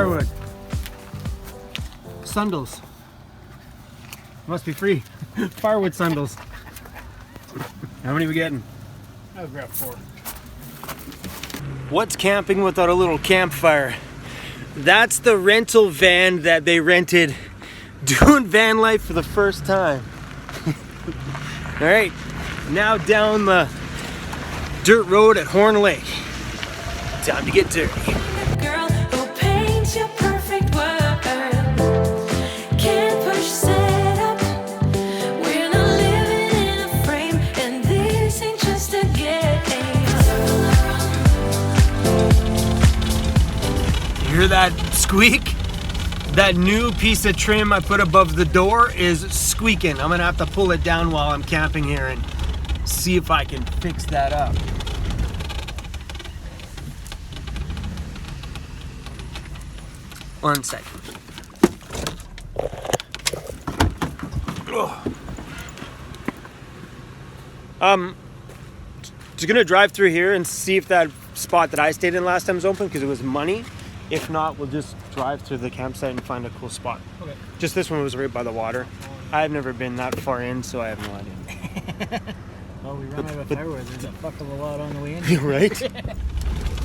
firewood. Sundles. Must be free. Firewood sundles. How many are we getting? I'll grab 4. What's camping without a little campfire? That's the rental van that they rented doing van life for the first time. All right, now down the dirt road at Horn Lake. Time to get dirty. Girl who paints your perfect world. Can't push set up. We're not living in a frame, and this ain't just a game. You hear that squeak? That new piece of trim I put above the door is squeaking. I'm gonna have to pull it down while I'm camping here and see if I can fix that up. One second. Just gonna drive through here and see if that spot that I stayed in last time is open because it was money. If not, we'll just drive through the campsite and find a cool spot. Okay. Just this one was right by the water. I've never been that far in, so I have no idea. Well, we run out of firewood. There's a fuck of a lot on the way in. Right?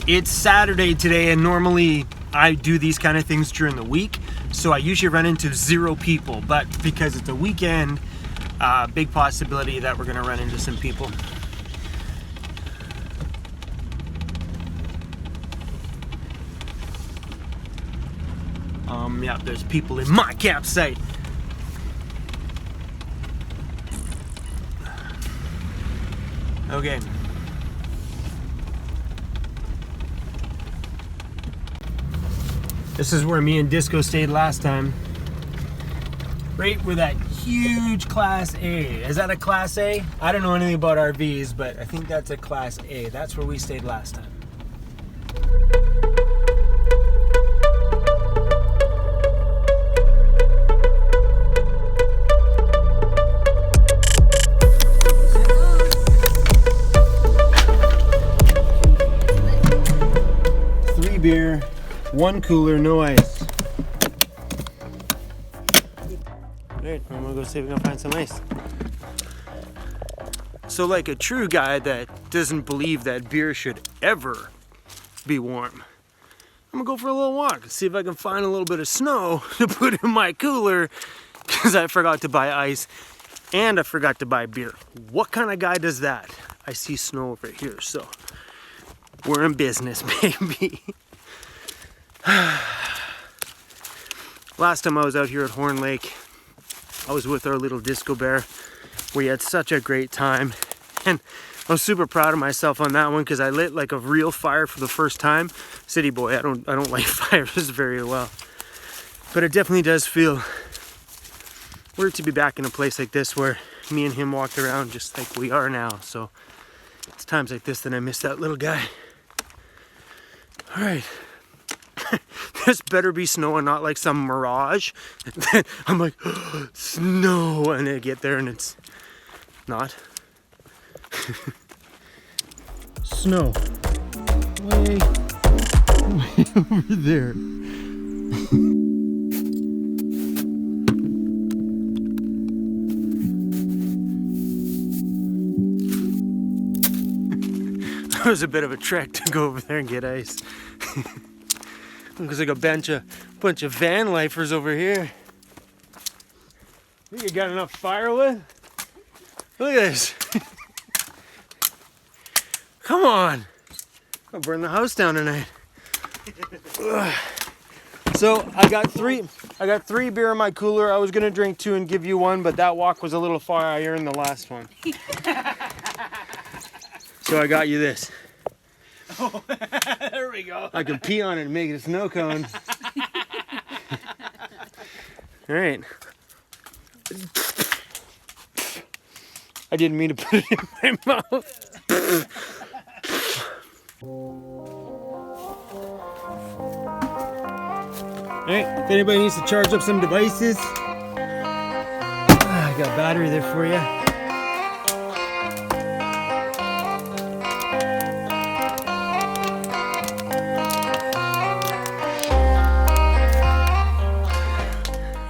It's Saturday today, and normally I do these kind of things during the week, so I usually run into 0 people. But because it's a weekend, big possibility that we're gonna run into some people. Yeah, there's people in my campsite. Okay. This is where me and Disco stayed last time. Right where that huge Class A. Is that a Class A? I don't know anything about RVs, but I think that's a Class A. That's where we stayed last time. Beer, 1 cooler, no ice. Alright, I'm gonna go see if we can find some ice. So like a true guy that doesn't believe that beer should ever be warm, I'm gonna go for a little walk and see if I can find a little bit of snow to put in my cooler because I forgot to buy ice and I forgot to buy beer. What kind of guy does that? I see snow over here, so we're in business, baby. Last time I was out here at Horn Lake, I was with our little Disco Bear. We had such a great time, and I was super proud of myself on that one because I lit like a real fire for the first time. City boy, I don't light fires very well, but it definitely does feel weird to be back in a place like this where me and him walked around just like we are now. So it's times like this that I miss that little guy. All right. This better be snow and not like some mirage. I'm like, oh, snow, and I get there and it's not. Snow. Way over there. That was a bit of a trek to go over there and get ice. Looks like a bunch of van lifers over here. Think you got enough firewood? Look at this. Come on. I'll burn the house down tonight. So I got three beer in my cooler. I was gonna drink 2 and give you 1, but that walk was a little far. I earned the last one. So I got you this. Oh, there we go. I can pee on it and make it a snow cone. All right. I didn't mean to put it in my mouth. All right, if anybody needs to charge up some devices, I got a battery there for you.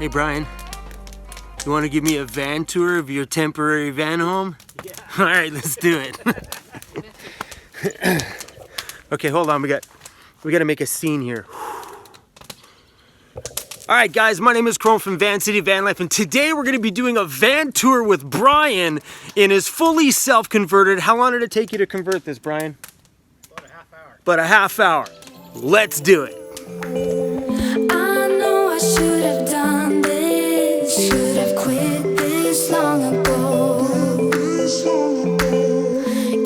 Hey Brian, you want to give me a van tour of your temporary van home? Yeah. All right, let's do it. Okay, hold on. We got to make a scene here. All right, guys, my name is Chrome from Van City Van Life, and today we're going to be doing a van tour with Brian in his fully self-converted. How long did it take you to convert this, Brian? About a half hour. About a half hour. Let's do it. I know I should have done this, should have quit this long ago.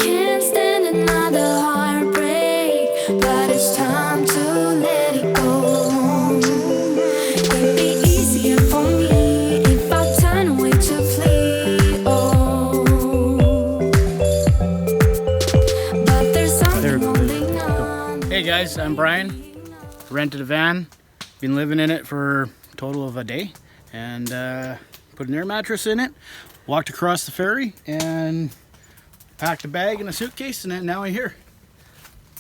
Can't stand another heartbreak, but it's time to let it go. It'd be easier for me if I turn away to flee. Oh, but there's something holding on. Hey guys, I'm Brian. Rented a van, been living in it for a total of a day, and put an air mattress in it, walked across the ferry, and packed a bag and a suitcase, and then now I'm here.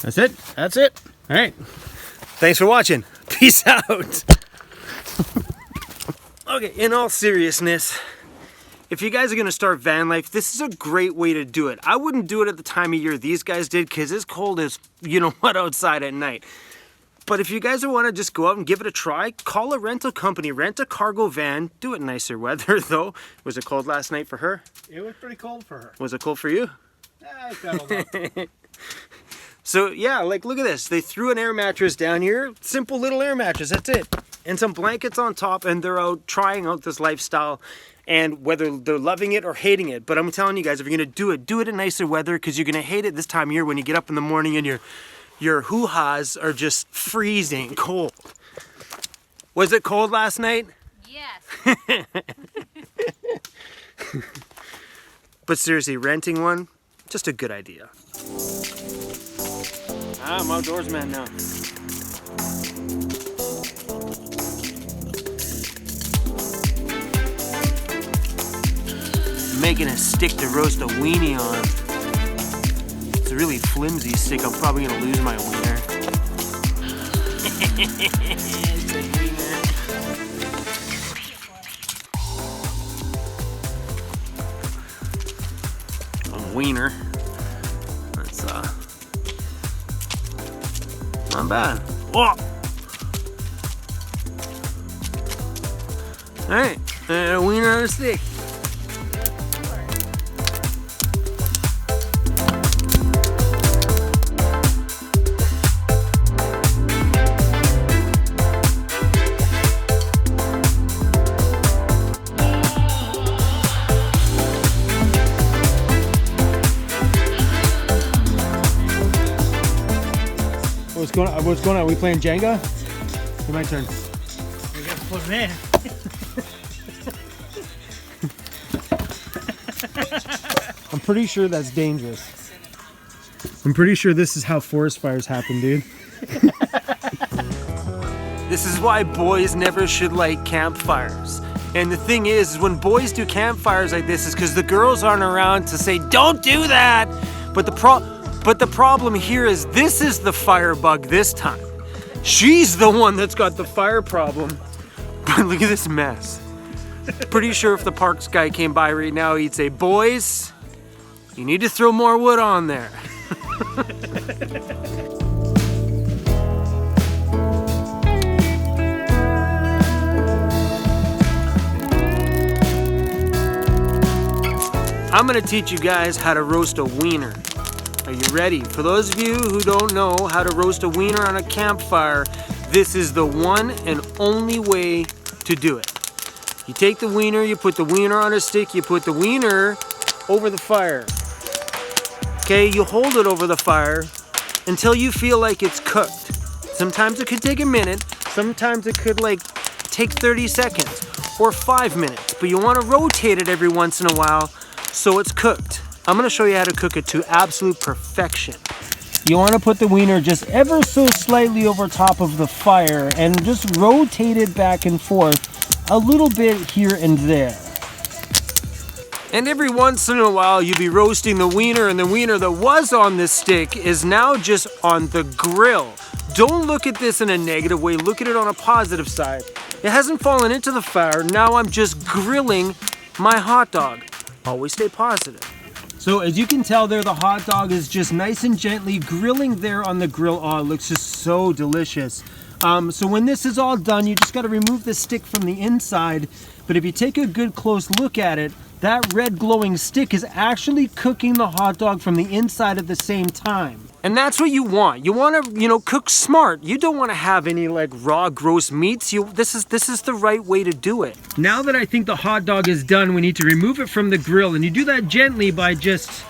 That's it? That's it. All right. Thanks for watching. Peace out. Okay, in all seriousness, if you guys are going to start van life, this is a great way to do it. I wouldn't do it at the time of year these guys did because it's cold as you know what outside at night. But if you guys want to just go out and give it a try, call a rental company, rent a cargo van, do it in nicer weather though. Was it cold last night for her? It was pretty cold for her. Was it cold for you? I settled up. So yeah, like look at this. They threw an air mattress down here, simple little air mattress, that's it. And some blankets on top, and they're out trying out this lifestyle, and whether they're loving it or hating it. But I'm telling you guys, if you're gonna do it in nicer weather, because you're gonna hate it this time of year when you get up in the morning and your hoo-has are just freezing cold. Was it cold last night? Yes. But seriously, renting one, just a good idea. I'm outdoors man now. Making a stick to roast a weenie on. It's a really flimsy stick. I'm probably gonna lose my wiener. It's a wiener. A wiener. That's not bad. Whoa! Alright, a wiener on a stick. What's going on? Are we playing Jenga? It's my turn. We got to put it in. I'm pretty sure that's dangerous. I'm pretty sure this is how forest fires happen, dude. This is why boys never should light campfires. And the thing is when boys do campfires like this is because the girls aren't around to say, don't do that. But the problem here is this is the firebug this time. She's the one that's got the fire problem. But look at this mess. Pretty sure if the parks guy came by right now, he'd say, boys, you need to throw more wood on there. I'm gonna teach you guys how to roast a wiener. Are you ready? For those of you who don't know how to roast a wiener on a campfire, this is the one and only way to do it. You take the wiener, you put the wiener on a stick, you put the wiener over the fire. Okay, you hold it over the fire until you feel like it's cooked. Sometimes it could take a minute, sometimes it could take 30 seconds or 5 minutes, but you want to rotate it every once in a while so it's cooked. I'm gonna show you how to cook it to absolute perfection. You wanna put the wiener just ever so slightly over top of the fire and just rotate it back and forth a little bit here and there. And every once in a while you'll be roasting the wiener, and the wiener that was on this stick is now just on the grill. Don't look at this in a negative way, look at it on a positive side. It hasn't fallen into the fire. Now I'm just grilling my hot dog. Always stay positive. So as you can tell there, the hot dog is just nice and gently grilling there on the grill. Oh, it looks just so delicious. So when this is all done, you just got to remove the stick from the inside. But if you take a good close look at it, that red glowing stick is actually cooking the hot dog from the inside at the same time. And that's what you want. You want to, cook smart. You don't want to have any like raw, gross meats. This is the right way to do it. Now that I think the hot dog is done, we need to remove it from the grill, and you do that gently by just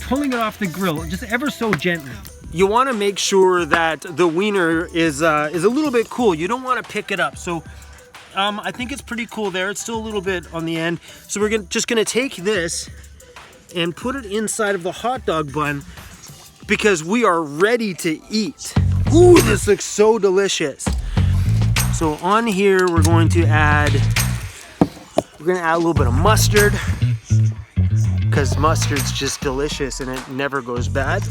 pulling it off the grill, just ever so gently. You want to make sure that the wiener is a little bit cool. You don't want to pick it up. So I think it's pretty cool there. It's still a little bit on the end. So we're just gonna take this and put it inside of the hot dog bun because we are ready to eat. Ooh, this looks so delicious. So on here, we're gonna add a little bit of mustard because mustard's just delicious and it never goes bad.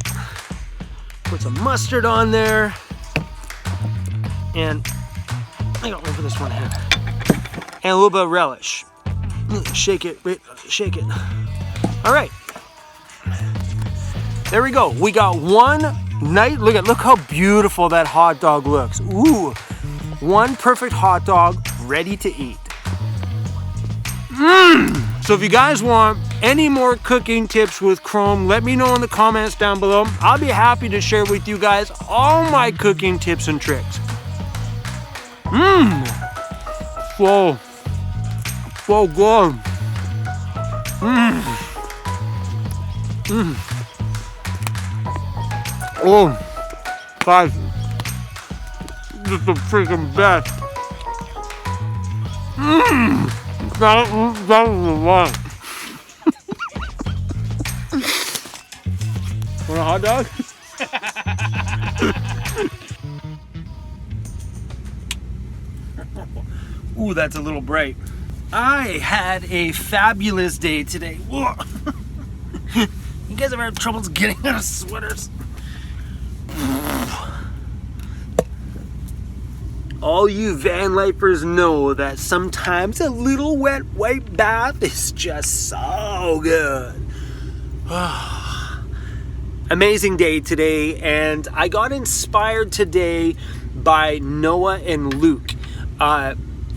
Put some mustard on there. And I got one for this one here. And a little bit of relish. Shake it, wait, shake it. All right, there we go. We got one night, look how beautiful that hot dog looks. Ooh, one perfect hot dog ready to eat. So if you guys want any more cooking tips with Chrome, let me know in the comments down below. I'll be happy to share with you guys all my cooking tips and tricks. So good. Oh, guys, this is the freaking best. That is the one. Want a hot dog? Ooh, that's a little bright. I had a fabulous day today. Whoa. You guys ever have troubles getting out of sweaters? All you van lifers know that sometimes a little wet wipe bath is just so good. Amazing day today, and I got inspired today by Noah and Luke.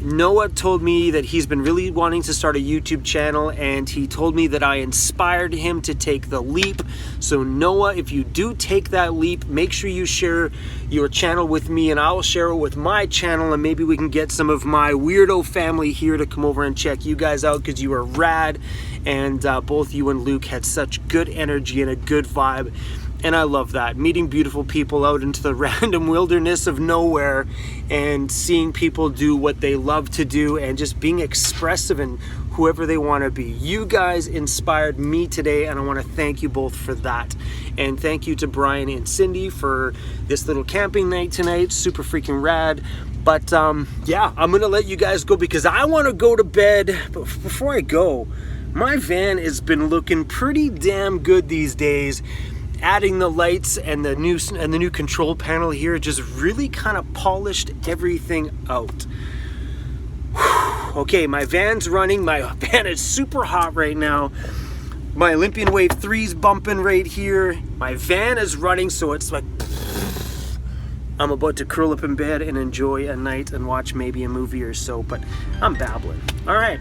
Noah told me that he's been really wanting to start a YouTube channel, and he told me that I inspired him to take the leap. So Noah, if you do take that leap, make sure you share your channel with me and I'll share it with my channel, and maybe we can get some of my weirdo family here to come over and check you guys out because you are rad, and both you and Luke had such good energy and a good vibe. And I love that, meeting beautiful people out into the random wilderness of nowhere and seeing people do what they love to do and just being expressive and whoever they want to be. You guys inspired me today, and I want to thank you both for that. And thank you to Brian and Cindy for this little camping night tonight. Super freaking rad. But yeah, I'm gonna let you guys go because I want to go to bed. But before I go, my van has been looking pretty damn good these days. Adding the lights and the new control panel here just really kind of polished everything out. Okay, my van's running. My van is super hot right now. My Olympian Wave 3's bumping right here. My van is running, so it's like I'm about to curl up in bed and enjoy a night and watch maybe a movie or so, but I'm babbling. All right.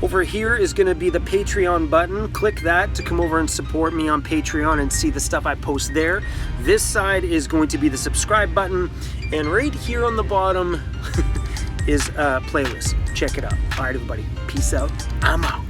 Over here is going to be the Patreon button. Click that to come over and support me on Patreon and see the stuff I post there. This side is going to be the subscribe button. And right here on the bottom is a playlist. Check it out. All right, everybody. Peace out. I'm out.